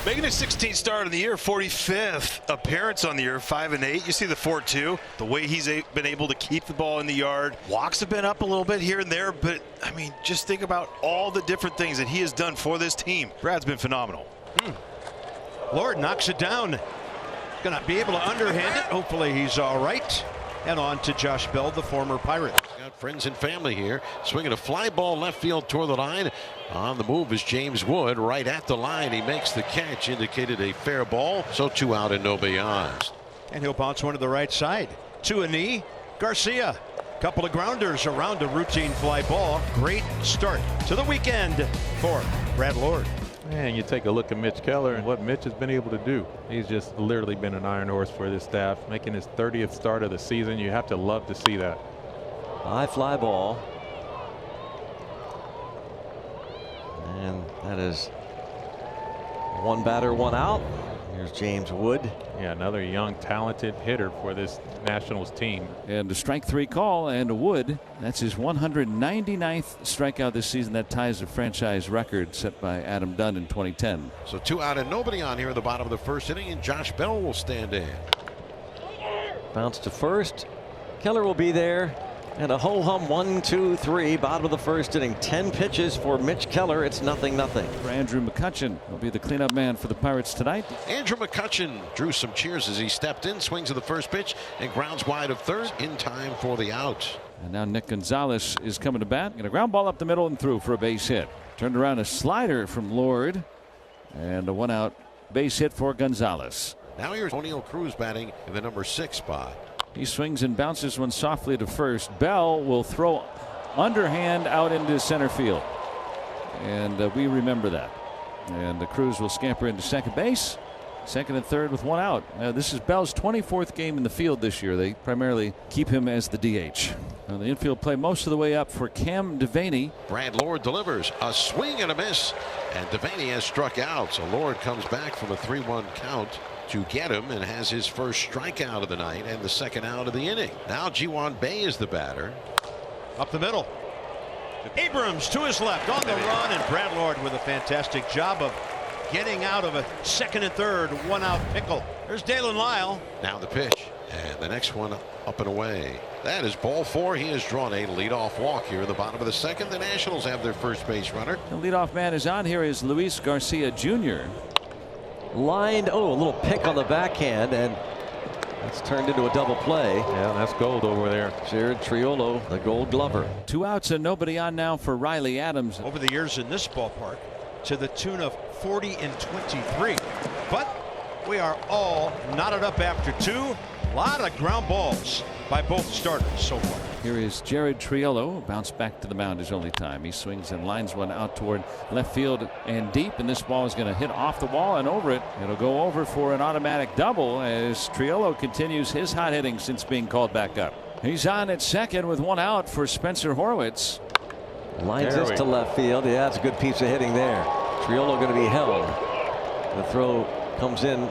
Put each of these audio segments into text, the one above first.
Making his 16th start of the year, 45th appearance on the year, 5-8. You see the 4-2, the way he's been able to keep the ball in the yard. Walks have been up a little bit here and there, but I mean, just think about all the different things that he has done for this team. Brad's been phenomenal. Lord knocks it down. Gonna be able to underhand it. Hopefully he's all right. And on to Josh Bell, the former Pirate. Got friends and family here. Swinging a fly ball left field toward the line. On the move is James Wood. Right at the line. He makes the catch. Indicated a fair ball. So 2 out and no beyond. And he'll bounce one to the right side. To a knee. Garcia. Couple of grounders around a routine fly ball. Great start to the weekend for Brad Lord. And you take a look at Mitch Keller and what Mitch has been able to do. He's just literally been an iron horse for this staff, making his 30th start of the season. You have to love to see that. High fly ball. And that is 1 batter, 1 out. Here's James Wood. Yeah, another young, talented hitter for this Nationals team. And a strike 3 call, and Wood, that's his 199th strikeout this season. That ties the franchise record set by Adam Dunn in 2010. So 2 out and nobody on here in the bottom of the first inning, and Josh Bell will stand in. Bounce to first. Keller will be there. And a ho-hum 1, 2, 3. Bottom of the first inning. 10 pitches for Mitch Keller. It's 0-0. For Andrew McCutchen will be the cleanup man for the Pirates tonight. Andrew McCutchen drew some cheers as he stepped in, swings at the first pitch, and grounds wide of third in time for the out. And now Nick Gonzalez is coming to bat. Going to ground ball up the middle and through for a base hit. Turned around a slider from Lord. And a 1-out base hit for Gonzalez. Now here's O'Neill Cruz batting in the number 6 spot. He swings and bounces one softly to first. Bell will throw underhand out into center field. And we remember that. And the Cruz will scamper into second base. Second and third with 1 out. Now, this is Bell's 24th game in the field this year. They primarily keep him as the DH. Now, the infield play most of the way up for Cam Devaney. Brad Lord delivers a swing and a miss. And Devaney has struck out. So Lord comes back from a 3-1 count to get him and has his first strikeout of the night and the second out of the inning. Now Ji-Hwan Bae is the batter. Up the middle. Abrams to his left on the run, and Brad Lord with a fantastic job of getting out of a second and third 1-out pickle. There's Dalen Lyle. Now the pitch, and the next one up and away. That is ball 4. He has drawn a leadoff walk here in the bottom of the second. The Nationals have their first base runner. The leadoff man is on here is Luis Garcia Jr. Lined, a little pick on the backhand, and it's turned into a double play. Yeah, that's gold over there. Jared Triolo, the Gold Glover. 2 outs and nobody on now for Riley Adams. Over the years in this ballpark to the tune of 40 and 23. But we are all knotted up after 2. A lot of ground balls by both starters so far. Here is Jared Triolo. Bounce back to the mound his only time. He swings and lines one out toward left field and deep, and this ball is going to hit off the wall and over it. It'll go over for an automatic double as Triolo continues his hot hitting since being called back up. He's on at second with 1 out for Spencer Horowitz. Lines this to left field. Yeah, that's a good piece of hitting there. Triolo going to be held. The throw comes in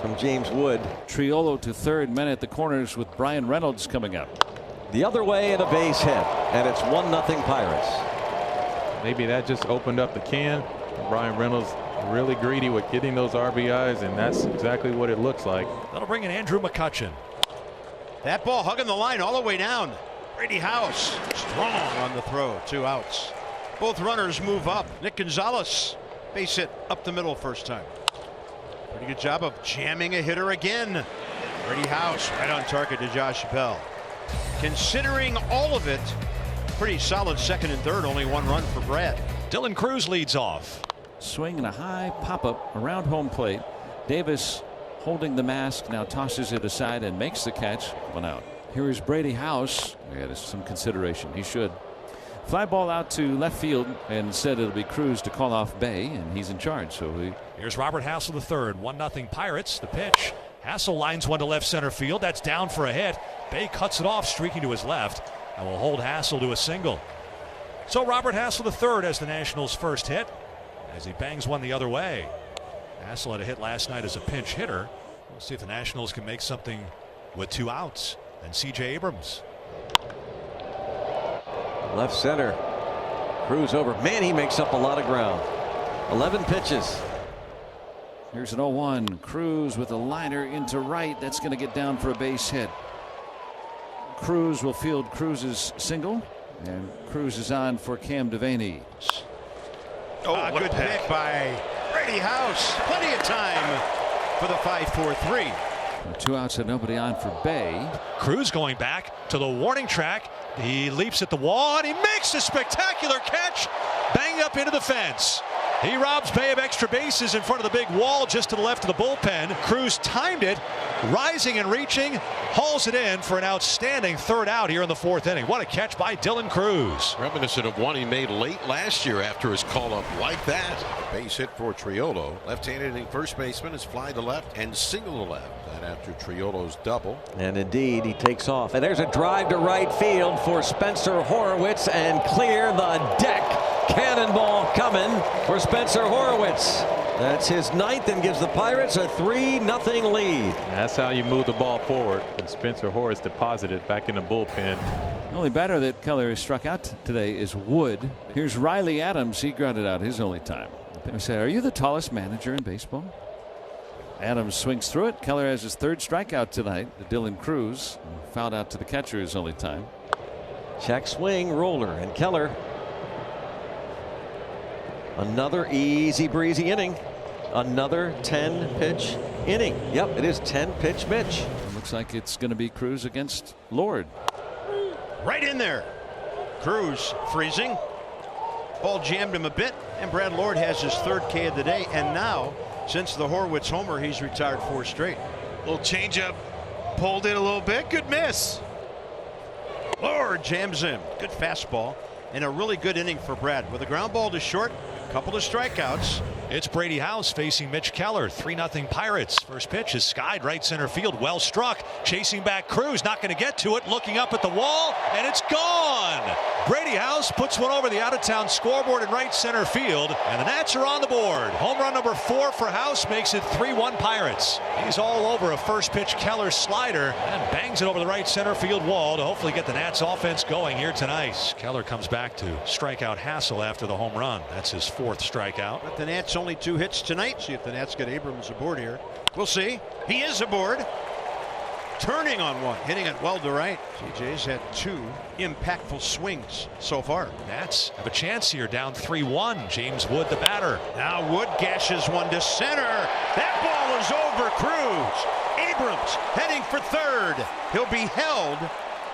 from James Wood. Triolo to third, men at the corners with Brian Reynolds coming up. The other way and a base hit, and it's 1-0 Pirates. Maybe that just opened up the can. Brian Reynolds really greedy with getting those RBIs, and that's exactly what it looks like. That'll bring in Andrew McCutchen. That ball hugging the line all the way down. Brady House strong on the throw. 2 outs. Both runners move up. Nick Gonzalez base hit up the middle first time. Pretty good job of jamming a hitter again. Brady House right on target to Josh Bell. Considering all of it, pretty solid second and third. Only 1 run for Brad. Dylan Cruz leads off. Swing and a high pop up around home plate. Davis holding the mask now tosses it aside and makes the catch. 1 out. Here is Brady House. Yeah, some consideration. He should. Fly ball out to left field, and instead it'll be Cruz to call off Bae, and he's in charge. So here's Robert Hassel the third. 1-0 Pirates. The pitch. Hassel lines one to left center field. That's down for a hit. Bae cuts it off, streaking to his left, and will hold Hassel to a single. So Robert Hassel the third has the Nationals' first hit as he bangs one the other way. Hassel had a hit last night as a pinch hitter. We'll see if the Nationals can make something with 2 outs. And C.J. Abrams. Left center. Cruz over. Man, he makes up a lot of ground. 11 pitches. Here's an 0-1. Cruz with a liner into right. That's going to get down for a base hit. Cruz will field Cruz's single, and Cruz is on for Cam Devaney. Oh, good pick by Brady House. Plenty of time for the 5-4-3. 2 outs and nobody on for Bay. Cruz going back to the warning track. He leaps at the wall and he makes a spectacular catch, banged up into the fence. He robs Bay of extra bases in front of the big wall just to the left of the bullpen. Cruz timed it, rising and reaching, hauls it in for an outstanding 3rd out here in the 4th inning. What a catch by Dylan Cruz. Reminiscent of one he made late last year after his call up like that. Base hit for Triolo. Left-handed hitting first baseman is fly to left and single to left. That after Triolo's double. And indeed, he takes off. And there's a drive to right field for Spencer Horowitz and clear the deck. Cannonball coming for Spencer Horowitz. That's his 9th and gives the Pirates a 3-0 lead. That's how you move the ball forward. And Spencer Horowitz deposited back in the bullpen. The only batter that Keller has struck out today is Wood. Here's Riley Adams. He grounded out his only time. I say, are you the tallest manager in baseball? Adams swings through it. Keller has his 3rd strikeout tonight. Dylan Cruz fouled out to the catcher his only time. Check swing, roller, and Keller. Another easy breezy inning. Another 10-pitch inning. Yep, it is 10-pitch Mitch. Looks like it's going to be Cruz against Lord. Right in there. Cruz freezing. Ball jammed him a bit, and Brad Lord has his 3rd K of the day. And now, since the Horowitz homer, he's retired 4 straight. Little changeup, pulled in a little bit. Good miss. Lord jams him. Good fastball. And a really good inning for Brad. With a ground ball to short, a couple of strikeouts. It's Brady House facing Mitch Keller. 3-0 Pirates. First pitch is skied right center field. Well struck. Chasing back Cruz. Not going to get to it. Looking up at the wall. And it's gone. Brady House puts one over the out-of-town scoreboard in right center field. And the Nats are on the board. Home run number 4 for House makes it 3-1 Pirates. He's all over a first pitch Keller slider and bangs it over the right center field wall to hopefully get the Nats offense going here tonight. Keller comes back to strike out Hassel after the home run. That's his 4th strikeout. But the Nats only 2 hits tonight. See if the Nats get Abrams aboard here. We'll see. He is aboard. Turning on one, hitting it well to right. CJ's had 2 impactful swings so far. Nats have a chance here, down 3-1. James Wood, the batter. Now Wood gashes one to center. That ball is over Cruz. Abrams heading for 3rd. He'll be held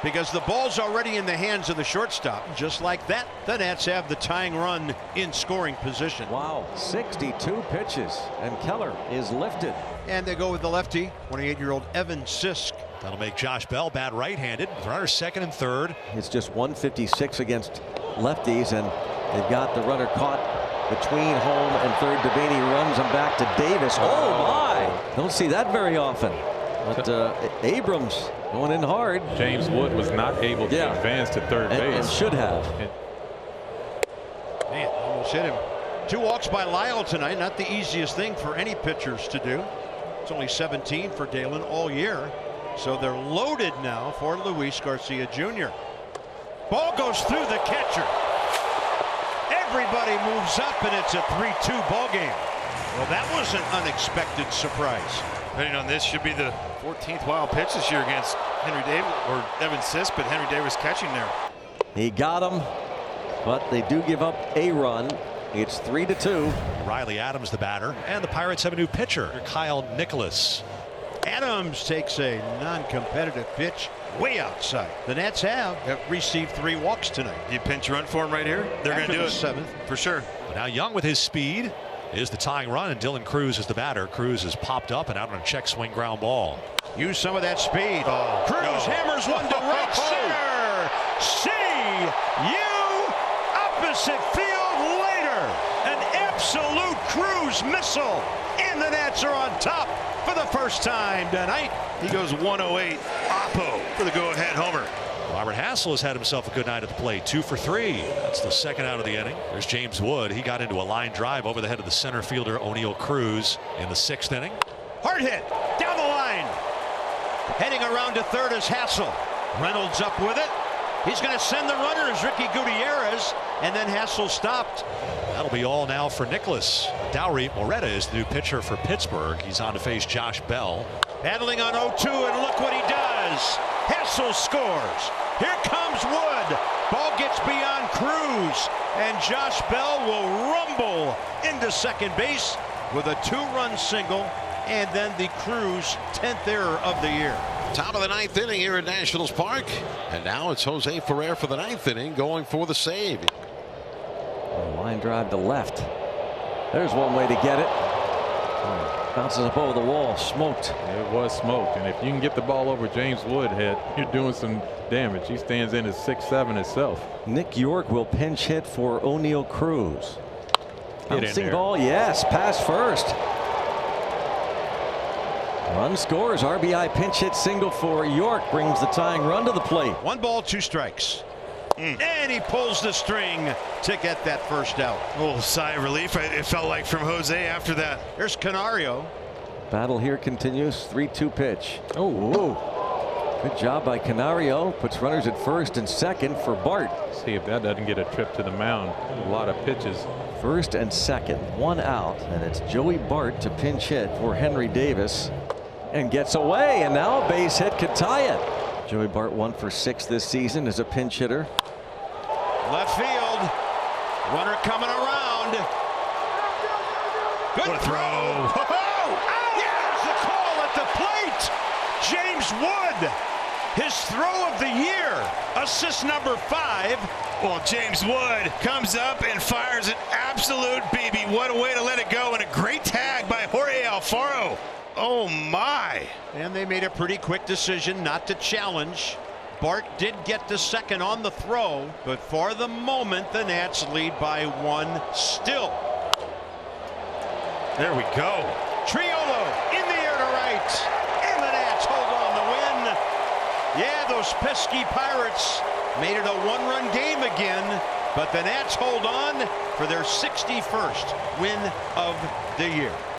because the ball's already in the hands of the shortstop. Just like that, the Nats have the tying run in scoring position. Wow, 62 pitches, and Keller is lifted. And they go with the lefty, 28-year-old Evan Sisk. That'll make Josh Bell bat right-handed. Runners 2nd and 3rd. It's just 156 against lefties, and they've got the runner caught between home and 3rd. Devaney runs him back to Davis. Oh my! Don't see that very often. But Abrams going in hard. James Wood was not able to advance to 3rd base. And should have. Man, almost hit him. 2 walks by Lyle tonight. Not the easiest thing for any pitchers to do. It's only 17 for Dalen all year. So they're loaded now for Luis Garcia Jr. Ball goes through the catcher. Everybody moves up, and it's a 3-2 ball game. Well, that was an unexpected surprise. Depending on this, should be the 14th wild pitch this year against Henry Davis or Evan Sisk, but Henry Davis catching there. He got him, but they do give up a run. It's 3-2. Riley Adams, the batter, and the Pirates have a new pitcher, Kyle Nicholas. Adams takes a non-competitive pitch way outside. The Nats have received 3 walks tonight. You pinch run for him right here? They're going to do it. 7th. For sure. But now Young with his speed is the tying run, and Dylan Cruz is the batter. Cruz is popped up and out on a check swing ground ball. Use some of that speed. Cruz hammers one to right center. See you opposite field later. An absolute Cruz missile. And the Nats are on top for the first time tonight. He goes 108. Oppo for the go-ahead homer. Robert Hassel has had himself a good night at the plate. 2 for 3. That's the 2nd out of the inning. There's James Wood. He got into a line drive over the head of the center fielder O'Neill Cruz in the 6th inning. Hard hit down the line. Heading around to 3rd is Hassel. Reynolds up with it. He's going to send the runner as Ricky Gutierrez, and then Hassel stopped. That'll be all now for Nicholas. Dowry Moretta is the new pitcher for Pittsburgh. He's on to face Josh Bell. Battling on 0-2, and look what he does. Hassel scores. Here comes Wood. Ball gets beyond Cruz, and Josh Bell will rumble into second base with a 2-run single, and then the Cruz 10th error of the year. Top of the 9th inning here at Nationals Park, and now it's Jose Ferrer for the 9th inning going for the save. A line drive to left. There's one way to get it. Bounces up over the wall. Smoked. It was smoked, and if you can get the ball over James Woodhead, you're doing some damage. He stands in at 6'7" himself. Nick York will pinch hit for O'Neill Cruz. Get in Bouncing there. ball, yes, pass first. Run scores. RBI pinch hit single for York brings the tying run to the plate. 1 ball, 2 strikes. And he pulls the string to get that first out. A little sigh of relief, it felt like, from Jose after that. Here's Canario. Battle here continues. 3-2 pitch. Oh, good job by Canario. Puts runners at first and second for Bart. See if that doesn't get a trip to the mound. A lot of pitches. First and second, 1 out, and it's Joey Bart to pinch hit for Henry Davis, and gets away, and now a base hit could tie it. Joey Bart 1 for 6 this season as a pinch hitter. Left field. Runner coming around. Good What a throw. Here's the call at the plate. James Wood. His throw of the year. Assist number 5. Well, James Wood comes up and fires an absolute BB. What a way to let it go, and a great tag by Jorge Alfaro. Oh my. And they made a pretty quick decision not to challenge. Bart did get the second on the throw, but for the moment the Nats lead by 1 still. There we go. Triolo in the air to right, and the Nats hold on to win. Yeah, those pesky Pirates made it a 1-run game again, but the Nats hold on for their 61st win of the year.